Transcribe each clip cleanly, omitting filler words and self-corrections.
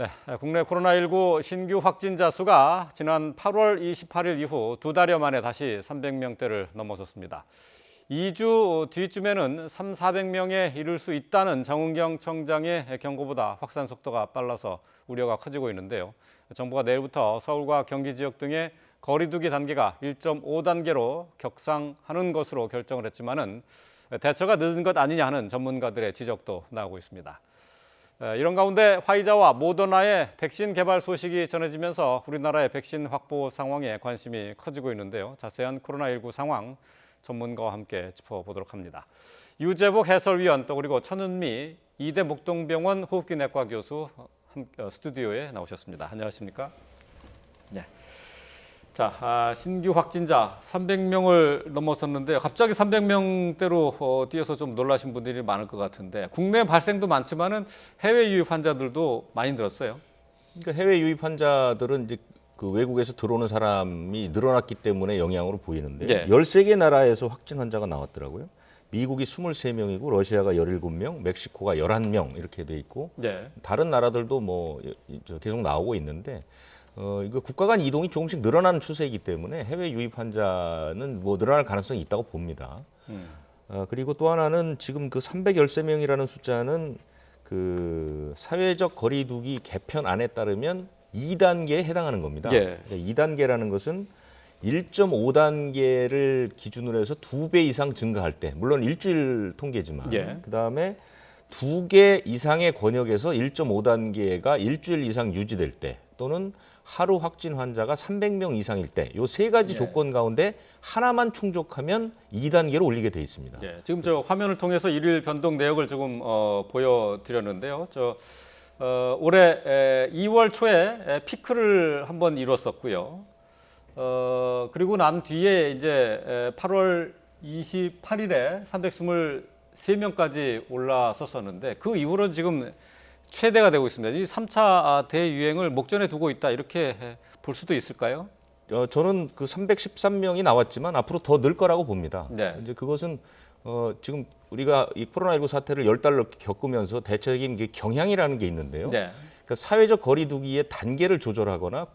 네, 국내 코로나19 신규 확진자 수가 지난 8월 28일 이후 두 달여 만에 다시 300명대를 넘어섰습니다. 2주 뒤쯤에는 400명에 이를 수 있다는 정은경 청장의 경고보다 확산 속도가 빨라서 우려가 커지고 있는데요. 정부가 내일부터 서울과 경기 지역 등의 거리 두기 단계가 1.5단계로 격상하는 것으로 결정을 했지만은 대처가 늦은 것 아니냐 하는 전문가들의 지적도 나오고 있습니다. 이런 가운데 화이자와 모더나의 백신 개발 소식이 전해지면서 우리나라의 백신 확보 상황에 관심이 커지고 있는데요. 자세한 코로나19 상황 전문가와 함께 짚어보도록 합니다. 유재복 해설위원 또 그리고 천은미 이대 목동병원 호흡기내과 교수 스튜디오에 나오셨습니다. 안녕하십니까? 네. 자, 신규 확진자 300명을 넘어섰는데 갑자기 300명대로 뛰어서 좀 놀라신 분들이 많을 것 같은데 국내 발생도 많지만은 해외 유입 환자들도 많이 늘었어요. 그러니까 해외 유입 환자들은 이제 그 외국에서 들어오는 사람이 늘어났기 때문에 영향으로 보이는데 네. 13개 나라에서 확진 환자가 나왔더라고요. 미국이 23명이고 러시아가 17명, 멕시코가 11명 이렇게 돼 있고 네. 다른 나라들도 뭐 계속 나오고 있는데 이거 국가 간 이동이 조금씩 늘어나는 추세이기 때문에 해외 유입 환자는 뭐 늘어날 가능성이 있다고 봅니다. 그리고 또 하나는 지금 그 313명이라는 숫자는 그 사회적 거리두기 개편안에 따르면 2단계에 해당하는 겁니다. 예. 2단계라는 것은 1.5단계를 기준으로 해서 2배 이상 증가할 때, 물론 일주일 통계지만, 예. 그다음에 2개 이상의 권역에서 1.5단계가 일주일 이상 유지될 때, 또는 하루 확진 환자가 300명 이상일 때, 이 세 가지 예. 조건 가운데 하나만 충족하면 2단계로 올리게 돼 있습니다. 예, 지금 저 화면을 통해서 일일 변동 내역을 조금 보여드렸는데요. 올해 2월 초에 피크를 한번 이뤘었고요. 그리고 난 뒤에 이제 8월 28일에 323명까지 올라섰었는데 그 이후로 지금 최대가 되고 있습니다. 이 3차 대유행을 목전에 두고 있다 이렇게 볼 수도 있을까요? 저는 그 313명이 나왔지만 앞으로 더 늘 거라고 봅니다. 네. 이제 그것은 지금 우리가 이 코로나19 사태를 10달로 겪으면서 대체적인 게 경향이라는 게 있는데요. 네. 그러니까 사회적 거리두기의 단계를 조절하거나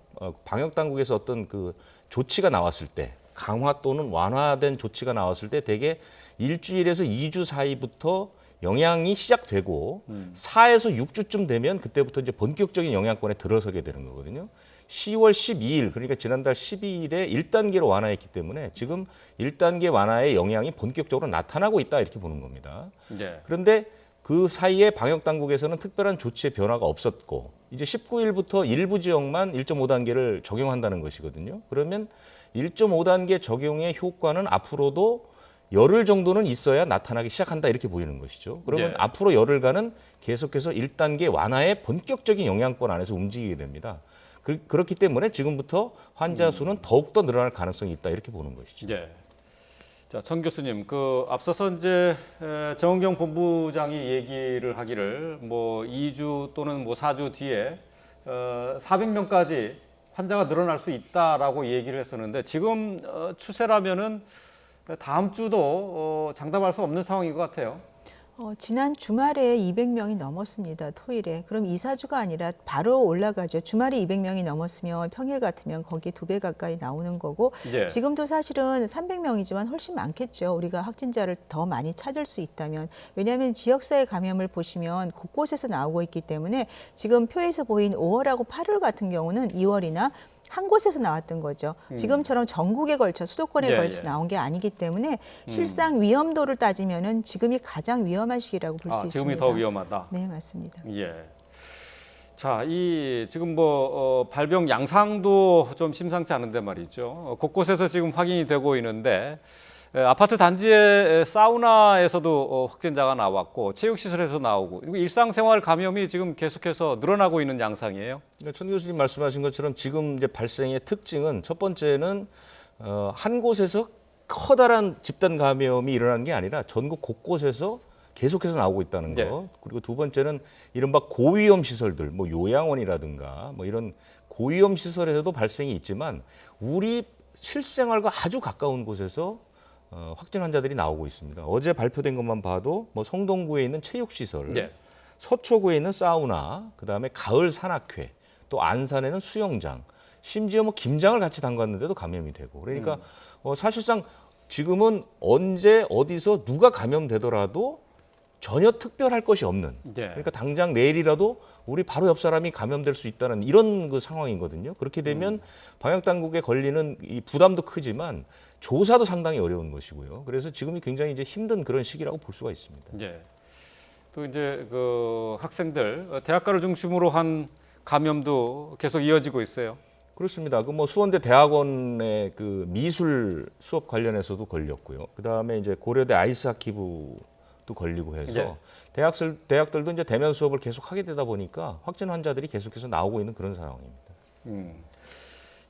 방역 당국에서 어떤 그 조치가 나왔을 때 강화 또는 완화된 조치가 나왔을 때 대개 일주일에서 2주 사이부터 영향이 시작되고 4에서 6주쯤 되면 그때부터 이제 본격적인 영향권에 들어서게 되는 거거든요. 10월 12일 그러니까 지난달 12일에 1단계로 완화했기 때문에 지금 1단계 완화의 영향이 본격적으로 나타나고 있다 이렇게 보는 겁니다. 네. 그런데 그 사이에 방역 당국에서는 특별한 조치의 변화가 없었고 이제 19일부터 일부 지역만 1.5단계를 적용한다는 것이거든요. 그러면 1.5단계 적용의 효과는 앞으로도 열흘 정도는 있어야 나타나기 시작한다 이렇게 보이는 것이죠. 그러면 네. 앞으로 열흘간은 계속해서 1단계 완화의 본격적인 영향권 안에서 움직이게 됩니다. 그렇기 때문에 지금부터 환자 수는 더욱더 늘어날 가능성이 있다 이렇게 보는 것이죠. 네. 자, 천 교수님, 앞서서 이제 정은경 본부장이 얘기를 하기를 뭐 2주 또는 뭐 4주 뒤에 400명까지 환자가 늘어날 수 있다라고 얘기를 했었는데 지금 추세라면은 다음 주도 장담할 수 없는 상황인 것 같아요. 지난 주말에 200명이 넘었습니다. 토일에. 그럼 2, 4주가 아니라 바로 올라가죠. 주말에 200명이 넘었으면 평일 같으면 거기에 2배 가까이 나오는 거고 예. 지금도 사실은 300명이지만 훨씬 많겠죠. 우리가 확진자를 더 많이 찾을 수 있다면. 왜냐하면 지역사회 감염을 보시면 곳곳에서 나오고 있기 때문에 지금 표에서 보인 5월하고 8월 같은 경우는 2월이나 한 곳에서 나왔던 거죠. 지금처럼 전국에 걸쳐 수도권에 예, 걸쳐 예. 나온 게 아니기 때문에 실상 위험도를 따지면은 지금이 가장 위험한 시기라고 볼 수 지금이 있습니다. 더 위험하다. 네, 맞습니다. 예. 자, 지금 발병 양상도 좀 심상치 않은데 말이죠. 곳곳에서 지금 확인이 되고 있는데 아파트 단지의 사우나에서도 확진자가 나왔고 체육시설에서 나오고 그리고 일상생활 감염이 지금 계속해서 늘어나고 있는 양상이에요. 그러니까 천 교수님 말씀하신 것처럼 지금 이제 발생의 특징은 첫 번째는 한 곳에서 커다란 집단 감염이 일어나는 게 아니라 전국 곳곳에서 계속해서 나오고 있다는 거. 네. 그리고 두 번째는 이른바 고위험 시설들, 뭐 요양원이라든가 뭐 이런 고위험 시설에서도 발생이 있지만 우리 실생활과 아주 가까운 곳에서 확진 환자들이 나오고 있습니다. 어제 발표된 것만 봐도 뭐 성동구에 있는 체육시설, 네. 서초구에 있는 사우나, 그다음에 가을 산악회, 또 안산에는 수영장, 심지어 뭐 김장을 같이 담갔는데도 감염이 되고. 그러니까 사실상 지금은 언제 어디서 누가 감염되더라도 전혀 특별할 것이 없는. 예. 그러니까 당장 내일이라도 우리 바로 옆 사람이 감염될 수 있다는 이런 그 상황이거든요. 그렇게 되면 방역 당국에 걸리는 이 부담도 크지만 조사도 상당히 어려운 것이고요. 그래서 지금이 굉장히 이제 힘든 그런 시기라고 볼 수가 있습니다. 예. 또 이제 그 학생들 대학가를 중심으로 한 감염도 계속 이어지고 있어요. 그렇습니다. 그 뭐 수원대 대학원의 그 미술 수업 관련해서도 걸렸고요. 그 다음에 이제 고려대 아이스하키부도 걸리고 해서 예. 대학들도 이제 대면 수업을 계속 하게 되다 보니까 확진 환자들이 계속해서 나오고 있는 그런 상황입니다.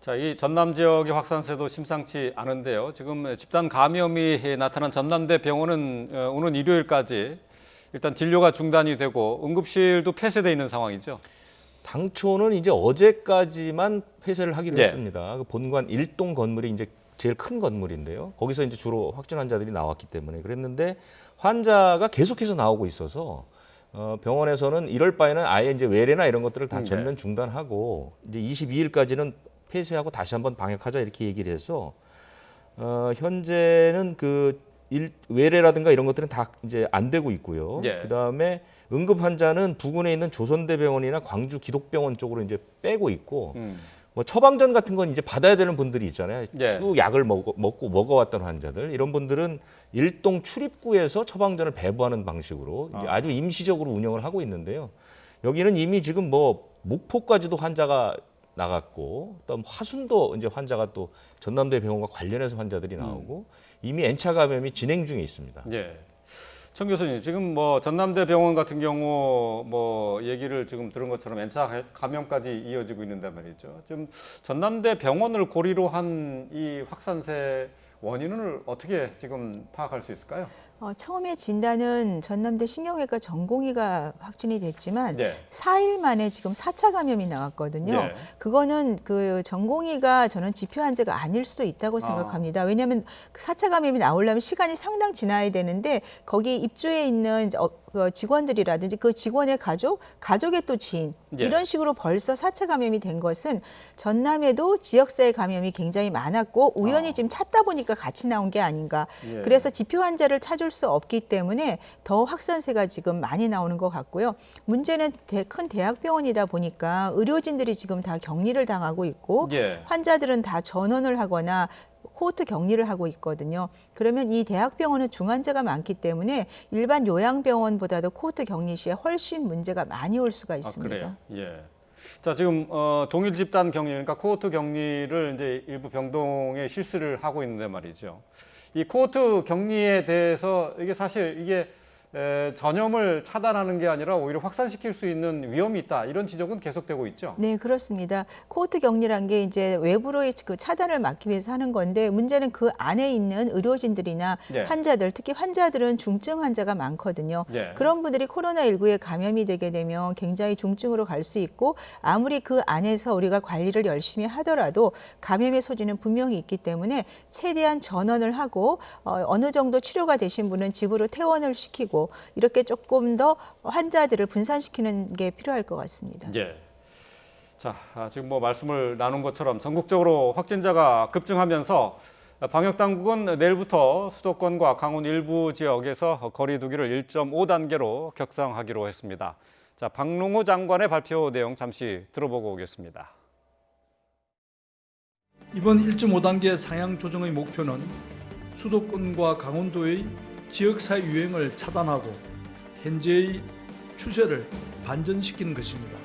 자, 이 전남 지역의 확산세도 심상치 않은데요. 지금 집단 감염이 나타난 전남대 병원은 오는 일요일까지 일단 진료가 중단이 되고 응급실도 폐쇄돼 있는 상황이죠. 당초는 이제 어제까지만 폐쇄를 하기로 예. 했습니다. 그 본관 1동 건물이 이제 제일 큰 건물인데요. 거기서 이제 주로 확진 환자들이 나왔기 때문에 그랬는데 환자가 계속해서 나오고 있어서 병원에서는 이럴 바에는 아예 이제 외래나 이런 것들을 다 전면 중단하고 이제 22일까지는 폐쇄하고 다시 한번 방역하자 이렇게 얘기를 해서 현재는 그 외래라든가 이런 것들은 다 이제 안 되고 있고요. 예. 그다음에 응급 환자는 부근에 있는 조선대병원이나 광주 기독병원 쪽으로 이제 빼고 있고 뭐 처방전 같은 건 이제 받아야 되는 분들이 있잖아요. 예. 쭉 약을 먹어왔던 환자들 이런 분들은 일동 출입구에서 처방전을 배부하는 방식으로 이제 아주 임시적으로 운영을 하고 있는데요. 여기는 이미 지금 뭐 목포까지도 환자가 나갔고 또 화순도 이제 환자가 또 전남대 병원과 관련해서 환자들이 나오고 이미 N차 감염이 진행 중에 있습니다. 예. 청 교수님, 지금 뭐 전남대 병원 같은 경우 뭐 얘기를 지금 들은 것처럼 N차 감염까지 이어지고 있는데 말이죠. 지금 전남대 병원을 고리로 한 이 확산세 원인을 어떻게 지금 파악할 수 있을까요? 처음에 진단은 전남대 신경외과 전공의가 확진이 됐지만 네. 4일 만에 지금 4차 감염이 나왔거든요. 네. 그거는 그 전공의가 저는 지표 환자가 아닐 수도 있다고 생각합니다. 왜냐하면 그 4차 감염이 나오려면 시간이 상당 지나야 되는데 거기 입주해 있는 그 직원들이라든지 그 직원의 가족의 또 지인 예. 이런 식으로 벌써 4차 감염이 된 것은 전남에도 지역사회 감염이 굉장히 많았고 우연히 지금 찾다 보니까 같이 나온 게 아닌가. 예. 그래서 지표 환자를 찾을 수 없기 때문에 더 확산세가 지금 많이 나오는 것 같고요. 문제는 큰 대학병원이다 보니까 의료진들이 지금 다 격리를 당하고 있고 예. 환자들은 다 전원을 하거나 코호트 격리를 하고 있거든요. 그러면 이 대학병원은 중환자가 많기 때문에 일반 요양병원보다도 코호트 격리 시에 훨씬 문제가 많이 올 수가 있습니다. 그래요? 예. 자, 지금 동일 집단 격리, 그러니까 코호트 격리를 이제 일부 병동에 실시를 하고 있는데 말이죠. 이 코호트 격리에 대해서 이게 사실 이게 전염을 차단하는 게 아니라 오히려 확산시킬 수 있는 위험이 있다. 이런 지적은 계속되고 있죠. 네, 그렇습니다. 코호트 격리란 게 이제 외부로의 그 차단을 막기 위해서 하는 건데 문제는 그 안에 있는 의료진들이나 예. 환자들, 특히 환자들은 중증 환자가 많거든요. 예. 그런 분들이 코로나19에 감염이 되게 되면 굉장히 중증으로 갈 수 있고 아무리 그 안에서 우리가 관리를 열심히 하더라도 감염의 소지는 분명히 있기 때문에 최대한 전원을 하고 어느 정도 치료가 되신 분은 집으로 퇴원을 시키고 이렇게 조금 더 환자들을 분산시키는 게 필요할 것 같습니다. 예. 자, 지금 뭐 말씀을 나눈 것처럼 전국적으로 확진자가 급증하면서 방역 당국은 내일부터 수도권과 강원 일부 지역에서 거리 두기를 1.5단계로 격상하기로 했습니다. 자, 박능우 장관의 발표 내용 잠시 들어보고 오겠습니다. 이번 1.5단계 상향 조정의 목표는 수도권과 강원도의 지역사회 유행을 차단하고 현재의 추세를 반전시키는 것입니다.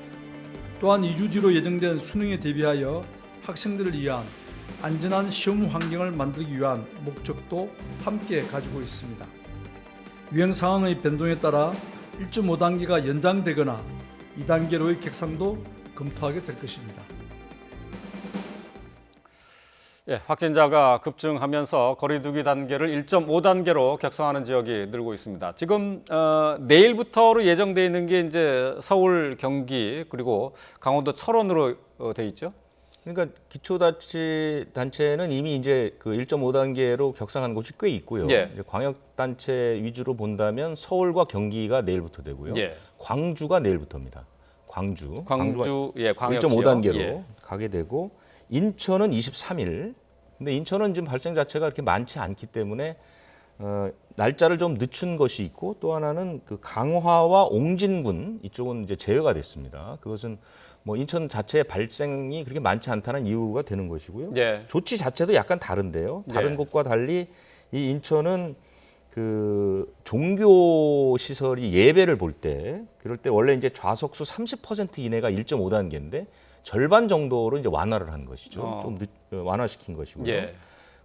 또한 2주 뒤로 예정된 수능에 대비하여 학생들을 위한 안전한 시험 환경을 만들기 위한 목적도 함께 가지고 있습니다. 유행 상황의 변동에 따라 1.5단계가 연장되거나 2단계로의 격상도 검토하게 될 것입니다. 예, 확진자가 급증하면서 거리두기 단계를 1.5단계로 격상하는 지역이 늘고 있습니다. 지금 내일부터로 예정돼 있는 게 이제 서울, 경기 그리고 강원도 철원으로 돼 있죠. 그러니까 기초자치단체는 이미 이제 그 1.5단계로 격상한 곳이 꽤 있고요. 예. 이제 광역단체 위주로 본다면 서울과 경기가 내일부터 되고요. 예. 광주가 내일부터입니다. 광주가 예, 광역시요. 1.5단계로 예. 가게 되고 인천은 23일. 근데 인천은 지금 발생 자체가 그렇게 많지 않기 때문에 날짜를 좀 늦춘 것이 있고 또 하나는 그 강화와 옹진군 이쪽은 이제 제외가 됐습니다. 그것은 뭐 인천 자체의 발생이 그렇게 많지 않다는 이유가 되는 것이고요. 예. 조치 자체도 약간 다른데요. 다른 예. 곳과 달리 이 인천은 그 종교 시설이 예배를 볼 때 그럴 때 원래 이제 좌석수 30% 이내가 1.5단계인데 절반 정도로 이제 완화를 한 것이죠. 좀 완화시킨 것이고요. 예.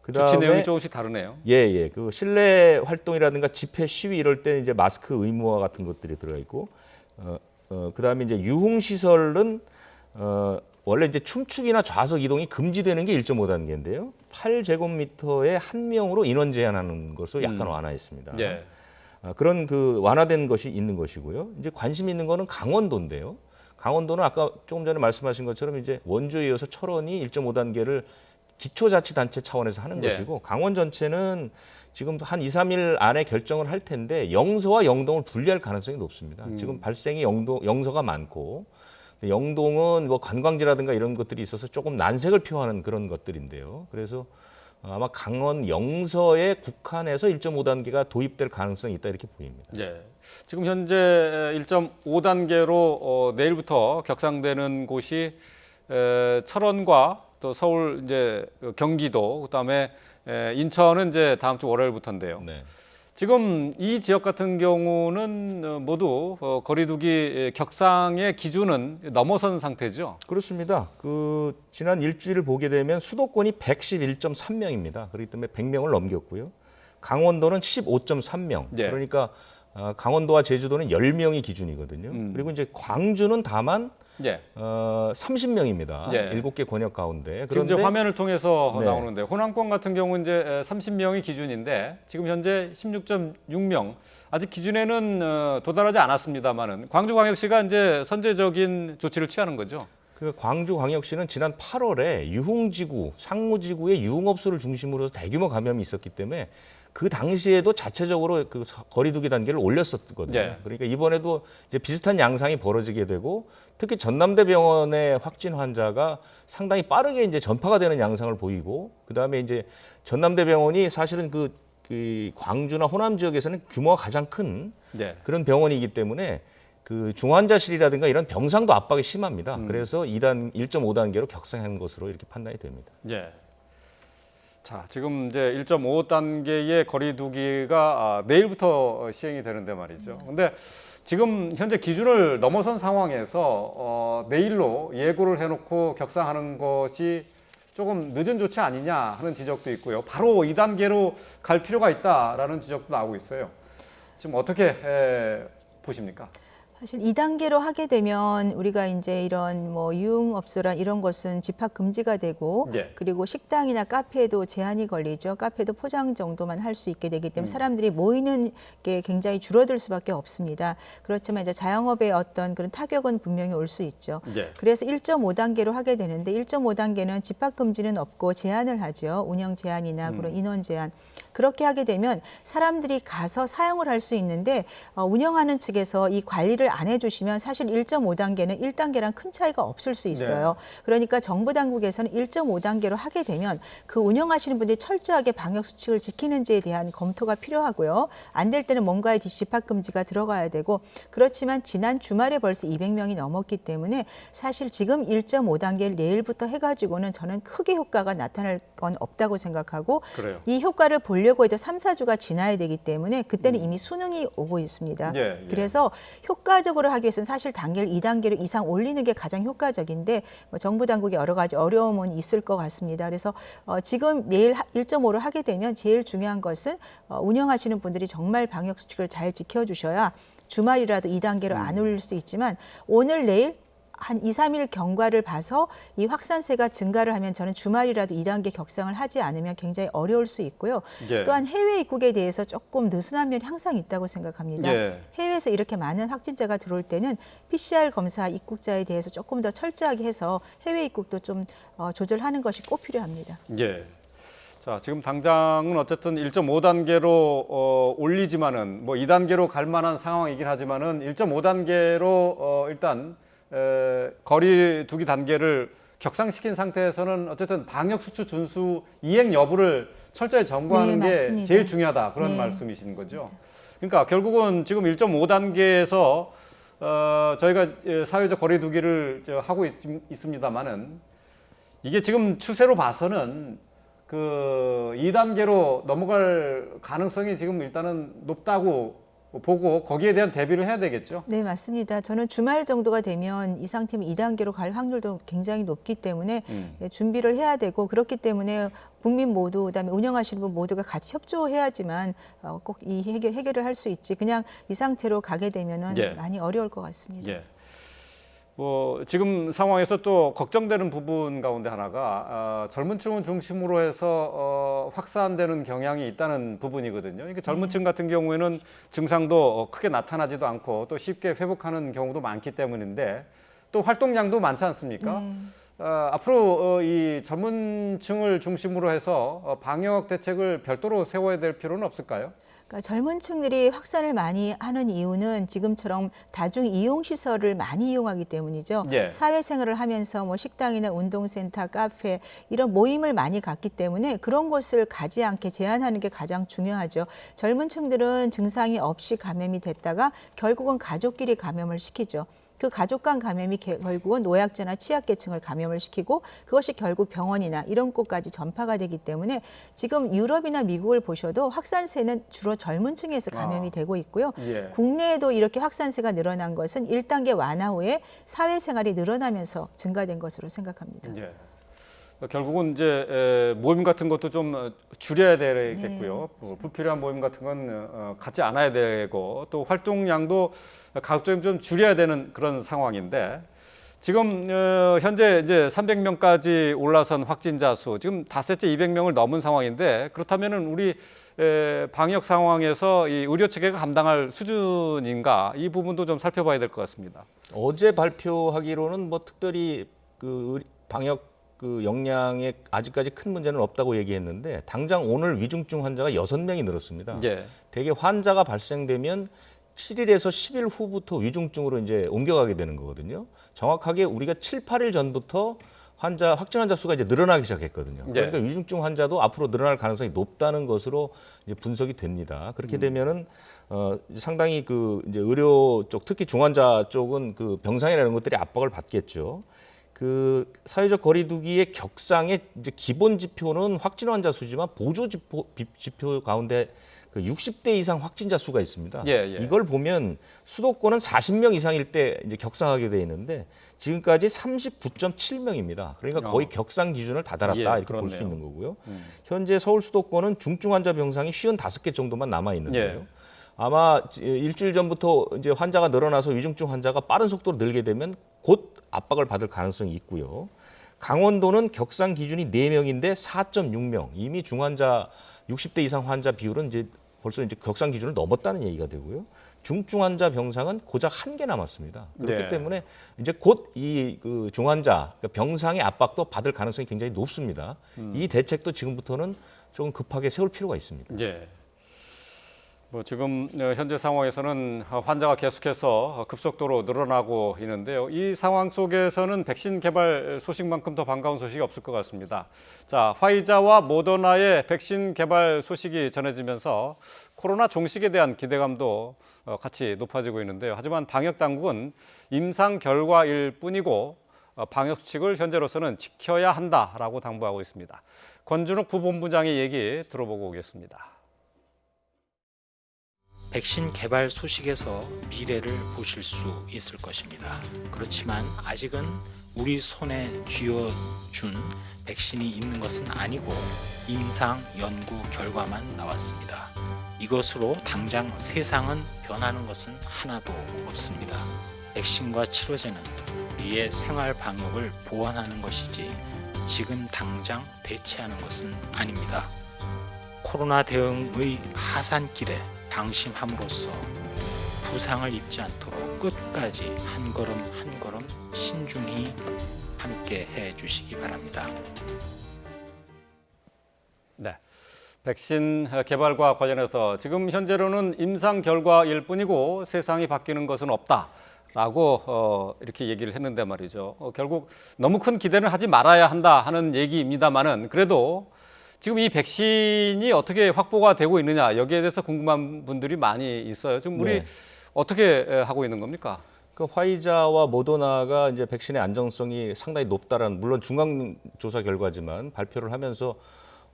그다음에 조치 내용이 조금씩 다르네요. 예. 그 실내 활동이라든가 집회 시위 이럴 때 이제 마스크 의무화 같은 것들이 들어가 있고 그다음에 이제 유흥 시설은 원래 이제 춤추기나 좌석 이동이 금지되는 게 1.5단계인데요. 8제곱미터에 한 명으로 인원 제한하는 것으로 약간 완화했습니다. 예. 그런 그 완화된 것이 있는 것이고요. 이제 관심 있는 거는 강원도인데요. 강원도는 아까 조금 전에 말씀하신 것처럼 이제 원주에 이어서 철원이 1.5단계를 기초자치단체 차원에서 하는 예. 것이고 강원 전체는 지금 한 2, 3일 안에 결정을 할 텐데 영서와 영동을 분리할 가능성이 높습니다. 지금 발생이 영서가 많고 영동은 뭐 관광지라든가 이런 것들이 있어서 조금 난색을 표하는 그런 것들인데요. 그래서 아마 강원 영서에 국한해서 1.5단계가 도입될 가능성이 있다 이렇게 보입니다. 예. 지금 현재 1.5단계로 내일부터 격상되는 곳이 철원과 또 서울 이제 경기도 그다음에 인천은 이제 다음 주 월요일부터인데요. 네. 지금 이 지역 같은 경우는 모두 거리두기 격상의 기준은 넘어선 상태죠. 그렇습니다. 그 지난 일주일을 보게 되면 수도권이 111.3명입니다. 그렇기 때문에 100명을 넘겼고요. 강원도는 15.3명. 예. 그러니까 강원도와 제주도는 10명이 기준이거든요. 그리고 이제 광주는 다만 예. 30명입니다. 예. 7개 권역 가운데. 지금 이제 화면을 통해서 네. 나오는데 호남권 같은 경우는 이제 30명이 기준인데 지금 현재 16.6명. 아직 기준에는 도달하지 않았습니다만은 광주광역시가 이제 선제적인 조치를 취하는 거죠. 그 광주광역시는 지난 8월에 유흥지구, 상무지구의 유흥업소를 중심으로 해서 대규모 감염이 있었기 때문에 그 당시에도 자체적으로 그 거리두기 단계를 올렸었거든요. 예. 그러니까 이번에도 이제 비슷한 양상이 벌어지게 되고 특히 전남대병원의 확진 환자가 상당히 빠르게 이제 전파가 되는 양상을 보이고 그다음에 이제 전남대병원이 사실은 그 광주나 호남 지역에서는 규모가 가장 큰 예. 그런 병원이기 때문에 그 중환자실이라든가 이런 병상도 압박이 심합니다. 그래서 1.5단계로 격상한 것으로 이렇게 판단이 됩니다. 예. 자, 지금 이제 1.5단계의 거리두기가 내일부터 시행이 되는데 말이죠. 근데 지금 현재 기준을 넘어선 상황에서 내일로 예고를 해놓고 격상하는 것이 조금 늦은 조치 아니냐 하는 지적도 있고요. 바로 2단계로 갈 필요가 있다라는 지적도 나오고 있어요. 지금 어떻게 보십니까? 사실 2단계로 하게 되면 우리가 이제 이런 뭐 유흥업소라 이런 것은 집합 금지가 되고 예. 그리고 식당이나 카페에도 제한이 걸리죠. 카페도 포장 정도만 할 수 있게 되기 때문에 사람들이 모이는 게 굉장히 줄어들 수밖에 없습니다. 그렇지만 이제 자영업의 어떤 그런 타격은 분명히 올 수 있죠. 예. 그래서 1.5단계로 하게 되는데 1.5단계는 집합 금지는 없고 제한을 하죠. 운영 제한이나 그런 인원 제한. 그렇게 하게 되면 사람들이 가서 사용을 할 수 있는데 운영하는 측에서 이 관리를 안 해주시면 사실 1.5단계는 1단계랑 큰 차이가 없을 수 있어요. 그러니까 정부 당국에서는 1.5단계로 하게 되면 그 운영하시는 분들이 철저하게 방역 수칙을 지키는지에 대한 검토가 필요하고요. 안 될 때는 뭔가의 집합 금지가 들어가야 되고 그렇지만 지난 주말에 벌써 200명이 넘었기 때문에 사실 지금 1.5단계를 내일부터 해가지고는 저는 크게 효과가 나타날 건 없다고 생각하고 그래요. 이 효과를 보려고 해도 3, 4주가 지나야 되기 때문에 그때는 이미 수능이 오고 있습니다. 예. 그래서 효과적으로 하기 위해서는 사실 단계를 2단계로 이상 올리는 게 가장 효과적인데 정부 당국이 여러 가지 어려움은 있을 것 같습니다. 그래서 지금 내일 1.5로 하게 되면 제일 중요한 것은 운영하시는 분들이 정말 방역 수칙을 잘 지켜주셔야 주말이라도 2단계로 안 올릴 수 있지만 오늘 내일 한 2, 3일 경과를 봐서 이 확산세가 증가를 하면 저는 주말이라도 2단계 격상을 하지 않으면 굉장히 어려울 수 있고요. 예. 또한 해외 입국에 대해서 조금 느슨한 면이 항상 있다고 생각합니다. 예. 해외에서 이렇게 많은 확진자가 들어올 때는 PCR 검사 입국자에 대해서 조금 더 철저하게 해서 해외 입국도 좀 조절하는 것이 꼭 필요합니다. 예. 자, 지금 당장은 어쨌든 1.5단계로 올리지만은 뭐 2단계로 갈 만한 상황이긴 하지만은 1.5단계로 일단 거리 두기 단계를 격상시킨 상태에서는 어쨌든 방역 수칙 준수 이행 여부를 철저히 점검하는 네, 게 맞습니다. 제일 중요하다 그런 네, 말씀이신 거죠. 그러니까 결국은 지금 1.5단계에서 저희가 사회적 거리 두기를 하고 있습니다만은 이게 지금 추세로 봐서는 그 2단계로 넘어갈 가능성이 지금 일단은 높다고 보고 거기에 대한 대비를 해야 되겠죠. 네, 맞습니다. 저는 주말 정도가 되면 이 상태면 2단계로 갈 확률도 굉장히 높기 때문에 예, 준비를 해야 되고 그렇기 때문에 국민 모두 그다음에 운영하시는 분 모두가 같이 협조해야지만 꼭 이 해결을 할 수 있지. 그냥 이 상태로 가게 되면은 예. 많이 어려울 것 같습니다. 예. 뭐 지금 상황에서 또 걱정되는 부분 가운데 하나가 젊은 층을 중심으로 해서 확산되는 경향이 있다는 부분이거든요. 그러니까 젊은 층 같은 경우에는 증상도 크게 나타나지도 않고 또 쉽게 회복하는 경우도 많기 때문인데 또 활동량도 많지 않습니까? 네. 앞으로 이 젊은 층을 중심으로 해서 방역 대책을 별도로 세워야 될 필요는 없을까요? 그러니까 젊은 층들이 확산을 많이 하는 이유는 지금처럼 다중 이용 시설을 많이 이용하기 때문이죠. 예. 사회생활을 하면서 뭐 식당이나 운동센터, 카페 이런 모임을 많이 갖기 때문에 그런 곳을 가지 않게 제한하는 게 가장 중요하죠. 젊은 층들은 증상이 없이 감염이 됐다가 결국은 가족끼리 감염을 시키죠. 그 가족 간 감염이 결국은 노약자나 취약계층을 감염을 시키고 그것이 결국 병원이나 이런 곳까지 전파가 되기 때문에 지금 유럽이나 미국을 보셔도 확산세는 주로 젊은 층에서 감염이 되고 있고요. 예. 국내에도 이렇게 확산세가 늘어난 것은 1단계 완화 후에 사회생활이 늘어나면서 증가된 것으로 생각합니다. 예. 결국은 이제 모임 같은 것도 좀 줄여야 되겠고요. 불필요한 모임 같은 건 갖지 않아야 되고 또 활동량도 가급적 좀 줄여야 되는 그런 상황인데 지금 현재 이제 300명까지 올라선 확진자 수 지금 닷새째 200명을 넘은 상황인데 그렇다면은 우리 방역 상황에서 이 의료 체계가 감당할 수준인가 이 부분도 좀 살펴봐야 될 것 같습니다. 어제 발표하기로는 뭐 특별히 그 방역 그 역량에 아직까지 큰 문제는 없다고 얘기했는데 당장 오늘 위중증 환자가 6명이 늘었습니다. 예. 대개 환자가 발생되면 7일에서 10일 후부터 위중증으로 이제 옮겨가게 되는 거거든요. 정확하게 우리가 7, 8일 전부터 확진 환자 수가 이제 늘어나기 시작했거든요. 그러니까 위중증 환자도 앞으로 늘어날 가능성이 높다는 것으로 이제 분석이 됩니다. 그렇게 되면은 상당히 그 이제 의료 쪽 특히 중환자 쪽은 그 병상이라는 것들이 압박을 받겠죠. 그 사회적 거리두기의 격상의 이제 기본 지표는 확진 환자 수지만 보조 지표 가운데 그 60대 이상 확진자 수가 있습니다. 예. 이걸 보면 수도권은 40명 이상일 때 이제 격상하게 돼 있는데 지금까지 39.7명입니다. 그러니까 거의 격상 기준을 다달았다 이렇게 볼 수 있는 거고요. 현재 서울 수도권은 중증 환자 병상이 55개 정도만 남아 있는데요. 아마 일주일 전부터 이제 환자가 늘어나서 위중증 환자가 빠른 속도로 늘게 되면 곧 압박을 받을 가능성이 있고요. 강원도는 격상 기준이 4명인데 4.6명. 이미 중환자 60대 이상 환자 비율은 이제 벌써 이제 격상 기준을 넘었다는 얘기가 되고요. 중증 환자 병상은 고작 1개 남았습니다. 그렇기 때문에 이제 곧 이 그 중환자 그러니까 병상의 압박도 받을 가능성이 굉장히 높습니다. 이 대책도 지금부터는 조금 급하게 세울 필요가 있습니다. 예. 뭐 지금 현재 상황에서는 환자가 계속해서 급속도로 늘어나고 있는데요. 이 상황 속에서는 백신 개발 소식만큼 더 반가운 소식이 없을 것 같습니다. 자, 화이자와 모더나의 백신 개발 소식이 전해지면서 코로나 종식에 대한 기대감도 같이 높아지고 있는데요. 하지만 방역 당국은 임상 결과일 뿐이고 방역 수칙을 현재로서는 지켜야 한다라고 당부하고 있습니다. 권준욱 부본부장의 얘기 들어보고 오겠습니다. 백신 개발 소식에서 미래를 보실 수 있을 것입니다. 그렇지만 아직은 우리 손에 쥐어준 백신이 있는 것은 아니고 임상 연구 결과만 나왔습니다. 이것으로 당장 세상은 변하는 것은 하나도 없습니다. 백신과 치료제는 우리의 생활 방역을 보완하는 것이지 지금 당장 대체하는 것은 아닙니다. 코로나 대응의 하산길에 방심함으로써 부상을 입지 않도록 끝까지 한 걸음 한 걸음 신중히 함께 해 주시기 바랍니다. 네. 백신 개발과 관련해서 지금 현재로는 임상 결과일 뿐이고 세상이 바뀌는 것은 없다라고 이렇게 얘기를 했는데 말이죠. 결국 너무 큰 기대는 하지 말아야 한다 하는 얘기입니다만은 그래도 지금 이 백신이 어떻게 확보가 되고 있느냐 여기에 대해서 궁금한 분들이 많이 있어요. 지금 우리 네. 어떻게 하고 있는 겁니까? 그 화이자와 모더나가 이제 백신의 안정성이 상당히 높다라는 물론 중간 조사 결과지만 발표를 하면서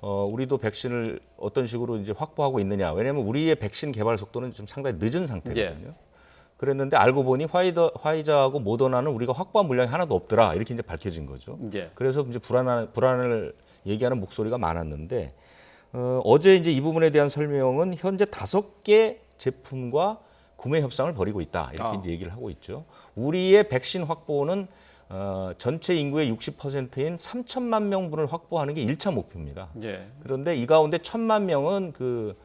우리도 백신을 어떤 식으로 이제 확보하고 있느냐. 왜냐하면 우리의 백신 개발 속도는 좀 상당히 늦은 상태거든요. 그랬는데 알고 보니 화이자하고 모더나는 우리가 확보한 물량이 하나도 없더라. 이렇게 이제 밝혀진 거죠. 그래서 이제 불안을 얘기하는 목소리가 많았는데 어제 이제 이 부분에 대한 설명은 현재 5개 제품과 구매 협상을 벌이고 있다. 이렇게 이제 얘기를 하고 있죠. 우리의 백신 확보는 전체 인구의 60%인 3천만 명분을 확보하는 게 1차 목표입니다. 그런데 이 가운데 1,000만 명은 그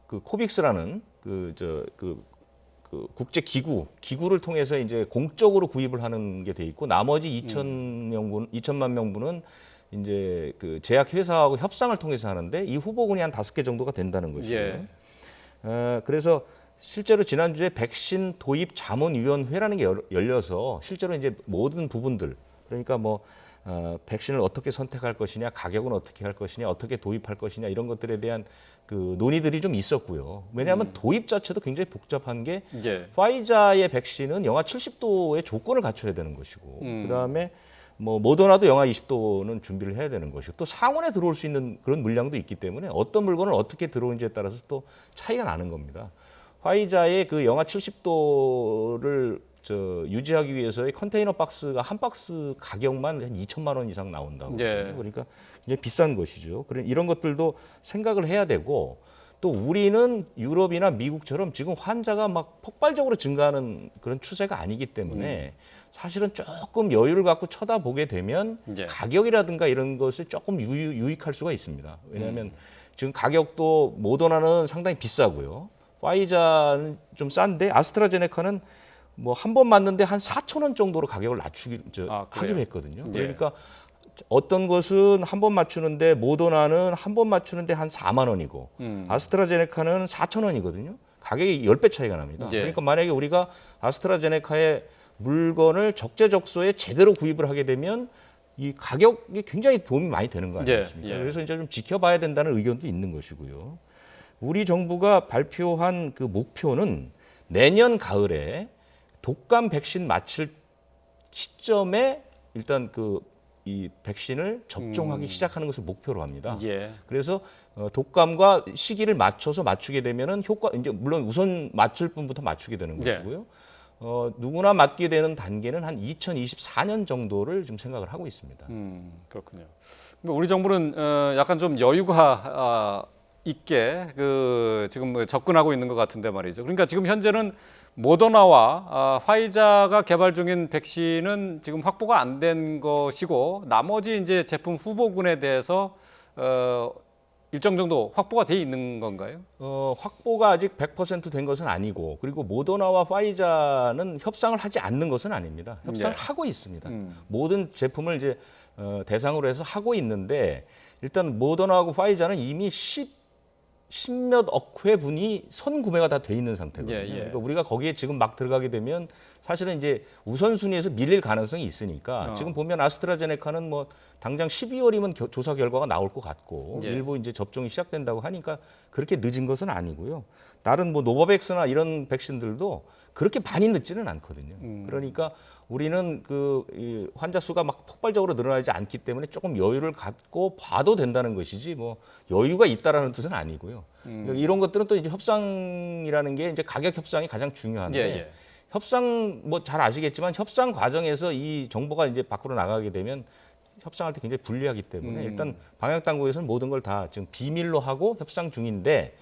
코빅스라는 국제 기구를 통해서 이제 공적으로 구입을 하는 게 돼 있고 나머지 2천만 명분은 이제 그 제약 회사하고 협상을 통해서 하는데 이 후보군이 한 5개 정도가 된다는 것이에요. 그래서 실제로 지난주에 백신 도입 자문위원회라는 게 열려서 실제로 이제 모든 부분들 그러니까 뭐 백신을 어떻게 선택할 것이냐, 가격은 어떻게 할 것이냐, 어떻게 도입할 것이냐 이런 것들에 대한 그 논의들이 좀 있었고요. 왜냐하면 도입 자체도 굉장히 복잡한 게 화이자의 백신은 영하 70도의 조건을 갖춰야 되는 것이고 그다음에 뭐 모더나도 영하 20도는 준비를 해야 되는 것이고 또 상온에 들어올 수 있는 그런 물량도 있기 때문에 어떤 물건을 어떻게 들어오는지에 따라서 또 차이가 나는 겁니다. 화이자의 그 영하 70도를 유지하기 위해서의 컨테이너 박스가 한 박스 가격만 한 2천만 원 이상 나온다고. 그러니까 굉장히 비싼 것이죠. 그래 이런 것들도 생각을 해야 되고 또 우리는 유럽이나 미국처럼 지금 환자가 막 폭발적으로 증가하는 그런 추세가 아니기 때문에 사실은 조금 여유를 갖고 쳐다보게 되면 가격이라든가 이런 것을 조금 유익할 수가 있습니다. 왜냐하면 지금 가격도 모더나는 상당히 비싸고요. 화이자는 좀 싼데 아스트라제네카는 뭐 한 번 맞는데 한 4,000원 정도로 가격을 하기로 했거든요. 그러니까 어떤 것은 한 번 맞추는데 모더나는 한 번 맞추는데 한 4만 원이고 아스트라제네카는 4,000원이거든요. 가격이 10배 차이가 납니다. 그러니까 만약에 우리가 아스트라제네카의 물건을 적재적소에 제대로 구입을 하게 되면 이 가격이 굉장히 도움이 많이 되는 거 아니겠습니까? 그래서 이제 좀 지켜봐야 된다는 의견도 있는 것이고요. 우리 정부가 발표한 그 목표는 내년 가을에 독감 백신 맞힐 시점에 일단 이 백신을 접종하기 시작하는 것을 목표로 합니다. 그래서 독감과 시기를 맞춰서 맞추게 되면은 이제 물론 우선 맞출 분부터 맞추게 되는 것이고요. 누구나 맞게 되는 단계는 한 2024년 정도를 좀 생각을 하고 있습니다. 그렇군요. 우리 정부는 약간 좀 여유가 있게 지금 접근하고 있는 것 같은데 말이죠. 그러니까 지금 현재는 모더나와 화이자가 개발 중인 백신은 지금 확보가 안 된 것이고 나머지 이제 제품 후보군에 대해서 일정 정도 확보가 돼 있는 건가요? 확보가 아직 100% 된 것은 아니고 그리고 모더나와 화이자는 협상을 하지 않는 것은 아닙니다. 협상을 하고 있습니다. 모든 제품을 이제 대상으로 해서 하고 있는데 일단 모더나하고 화이자는 이미 10몇 회 분이 선구매가 다 돼 있는 상태거든요. 그러니까 우리가 거기에 지금 막 들어가게 되면 사실은 이제 우선순위에서 밀릴 가능성이 있으니까 지금 보면 아스트라제네카는 뭐 당장 12월이면 조사 결과가 나올 것 같고 일부 이제 접종이 시작된다고 하니까 그렇게 늦은 것은 아니고요. 다른 뭐 노바백스나 이런 백신들도 그렇게 많이 늦지는 않거든요. 그러니까 우리는 이 환자 수가 막 폭발적으로 늘어나지 않기 때문에 조금 여유를 갖고 봐도 된다는 것이지 뭐 여유가 있다라는 뜻은 아니고요. 그러니까 이런 것들은 또 이제 협상이라는 게 이제 가격 협상이 가장 중요한데 협상 뭐 잘 아시겠지만 협상 과정에서 이 정보가 이제 밖으로 나가게 되면 협상할 때 굉장히 불리하기 때문에 일단 방역 당국에서는 모든 걸 다 지금 비밀로 하고 협상 중인데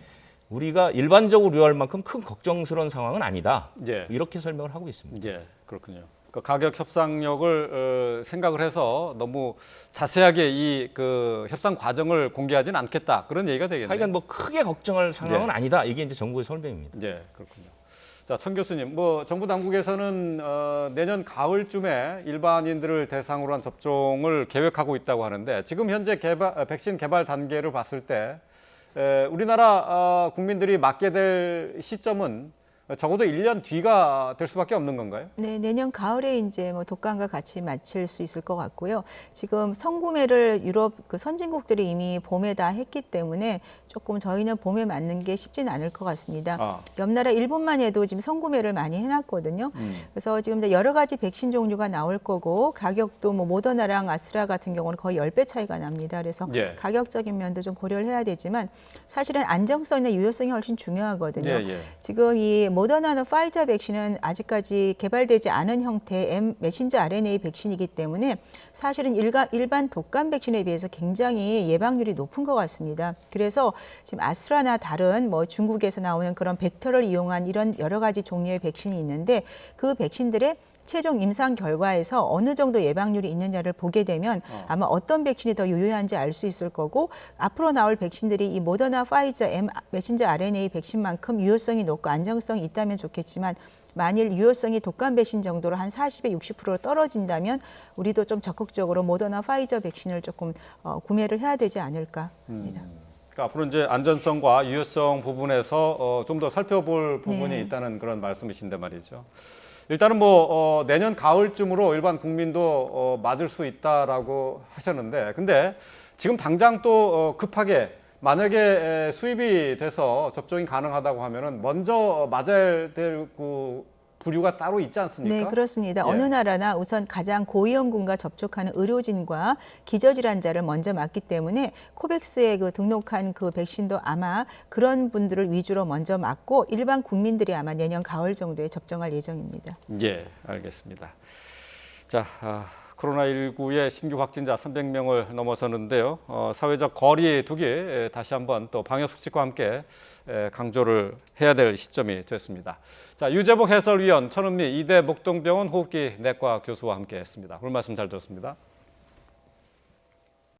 우리가 일반적으로 우려할 만큼 큰 걱정스러운 상황은 아니다. 이렇게 설명을 하고 있습니다. 그렇군요. 그 가격 협상력을 생각을 해서 너무 자세하게 이 협상 과정을 공개하지는 않겠다 그런 얘기가 되겠네요. 하여간 뭐 크게 걱정할 상황은 아니다. 이게 이제 정부의 설명입니다. 그렇군요. 자, 천 교수님, 뭐 정부 당국에서는 내년 가을쯤에 일반인들을 대상으로 한 접종을 계획하고 있다고 하는데 지금 현재 백신 개발 단계를 봤을 때 우리나라 국민들이 맞게 될 시점은 적어도 1년 뒤가 될 수밖에 없는 건가요? 네, 내년 가을에 이제 뭐 독감과 같이 맞출 수 있을 것 같고요. 지금 선구매를 유럽 그 선진국들이 이미 봄에 다 했기 때문에 조금 저희는 봄에 맞는 게 쉽지는 않을 것 같습니다. 옆 나라 일본만 해도 지금 선구매를 많이 해놨거든요. 그래서 지금 여러 가지 백신 종류가 나올 거고 가격도 뭐 모더나랑 아스트라 같은 경우는 거의 10배 차이가 납니다. 그래서 예. 가격적인 면도 좀 고려를 해야 되지만 사실은 안정성이나 유효성이 훨씬 중요하거든요. 예, 예. 지금 이 모더나나 파이자 백신은 아직까지 개발되지 않은 형태의 메신저 RNA 백신이기 때문에 사실은 일반 독감 백신에 비해서 굉장히 예방률이 높은 것 같습니다. 그래서 지금 아스트라나 다른 뭐 중국에서 나오는 그런 벡터를 이용한 이런 여러 가지 종류의 백신이 있는데 그 백신들의 최종 임상 결과에서 어느 정도 예방률이 있느냐를 보게 되면 아마 어떤 백신이 더 유효한지 알 수 있을 거고 앞으로 나올 백신들이 이 모더나, 파이자, 메신저 RNA 백신만큼 유효성이 높고 안정성이 있다면 좋겠지만 만일 유효성이 독감 백신 정도로 한 40에 60% 떨어진다면 우리도 좀 적극적으로 모더나, 파이자 백신을 조금 구매를 해야 되지 않을까 합니다. 그러니까 앞으로 이제 안전성과 유효성 부분에서 좀 더 살펴볼 부분이 네. 있다는 그런 말씀이신데 말이죠. 일단은 뭐 내년 가을쯤으로 일반 국민도 맞을 수 있다라고 하셨는데, 근데 지금 당장 또 급하게 만약에 수입이 돼서 접종이 가능하다고 하면은 먼저 맞아야 될 그 부류가 따로 있지 않습니까? 네, 그렇습니다. 예. 어느 나라나 우선 가장 고위험군과 접촉하는 의료진과 기저질환자를 먼저 맞기 때문에 코백스에 그 등록한 그 백신도 아마 그런 분들을 위주로 먼저 맞고 일반 국민들이 아마 내년 가을 정도에 접종할 예정입니다. 예, 알겠습니다. 자, 코로나19의 신규 확진자 300명을 넘어서는데요. 사회적 거리 두기 다시 한번 또 방역 수칙과 함께 강조를 해야 될 시점이 됐습니다. 자, 유재복 해설위원, 천은미 이대 목동병원 호흡기 내과 교수와 함께했습니다. 오늘 말씀 잘 들었습니다.